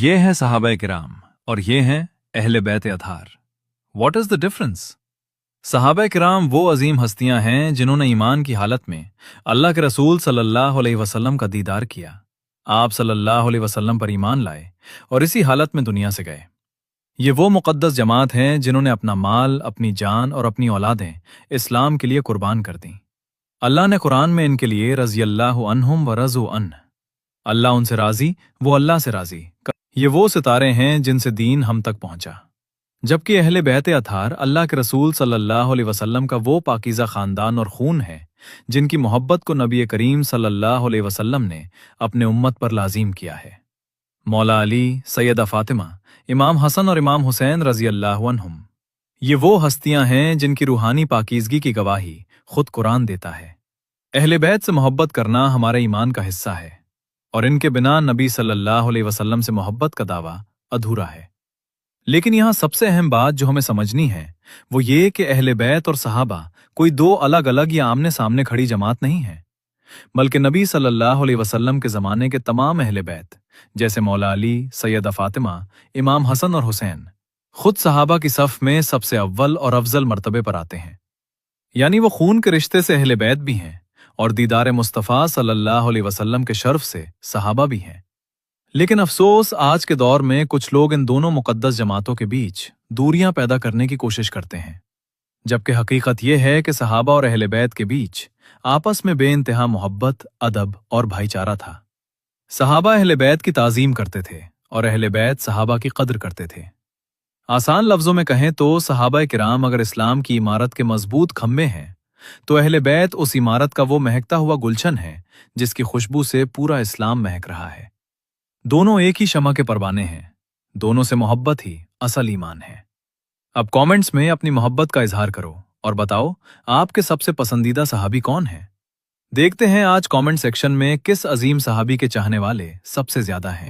ये है सहाबा किराम और ये हैं अहले बैत अतार। What is the difference? सहाबा किराम वो अजीम हस्तियां हैं जिन्होंने ईमान की हालत में अल्लाह के रसूल सल्लल्लाहु अलैहि वसल्लम का दीदार किया। आप सल्लल्लाहु अलैहि वसल्लम पर ईमान लाए और इसी हालत में दुनिया से गए। ये वो मुक़द्दस जमात हैं जिन्होंने अपना माल, अपनी जान और अपनी औलादें इस्लाम के लिए कुर्बान कर दी। अल्लाह ने कुरान में इनके लिए रज़ियल्लाहु अन्हुम व रज़ू अन, अल्लाह उनसे राजी, वो अल्लाह से राजी। ये वो सितारे हैं जिनसे दीन हम तक पहुंचा। जबकि अहले बैत अतार अल्लाह के रसूल सल्लल्लाहु अलैहि वसल्लम का वो पाकीज़ा खानदान और खून है जिनकी मोहब्बत को नबी करीम सल्लल्लाहु अलैहि वसल्लम ने अपने उम्मत पर लाजिम किया है। मौला अली, सैयदा फातिमा, इमाम हसन और इमाम हुसैन रज़ियल्लाहु अन्हुम, ये वो हस्तियां हैं जिनकी रूहानी पाकीज़गी की गवाही खुद कुरान देता है। अहले बैत से मोहब्बत करना हमारे ईमान का हिस्सा है और इनके बिना नबी सल्लल्लाहु अलैहि वसल्लम से मोहब्बत का दावा अधूरा है। लेकिन यहाँ सबसे अहम बात जो हमें समझनी है वो ये कि अहले बैत और सहाबा कोई दो अलग अलग या आमने सामने खड़ी जमात नहीं है, बल्कि नबी सल्लल्लाहु अलैहि वसल्लम के ज़माने के तमाम अहले बैत जैसे मौला अली, सैयदा फातिमा, इमाम हसन और हुसैन खुद सहाबा की सफ़ में सबसे अव्वल और अफजल मर्तबे पर आते हैं। यानी वो खून के रिश्ते से अहले बैत भी हैं और दीदार मुस्तफ़ा सल्लल्लाहु अलैहि वसल्लम के शर्फ से सहाबा भी हैं। लेकिन अफसोस आज के दौर में कुछ लोग इन दोनों मुक़द्दस जमातों के बीच दूरियां पैदा करने की कोशिश करते हैं, जबकि हकीकत यह है कि सहाबा और अहले बैत के बीच आपस में बेइंतहा मोहब्बत, अदब और भाईचारा था। सहाबा अहले बैत की ताज़ीम करते थे और अहले बैत सहाबा की कद्र करते थे। आसान लफ्ज़ों में कहें तो सहाबा किराम अगर इस्लाम की इमारत के मजबूत खम्भे हैं तो अहले बैत उस इमारत का वो महकता हुआ गुलशन है जिसकी खुशबू से पूरा इस्लाम महक रहा है। दोनों एक ही शमा के परवाने हैं, दोनों से मोहब्बत ही असल ईमान है। अब कमेंट्स में अपनी मोहब्बत का इजहार करो और बताओ आपके सबसे पसंदीदा सहाबी कौन है। देखते हैं आज कमेंट सेक्शन में किस अजीम सहाबी के चाहने वाले सबसे ज्यादा हैं।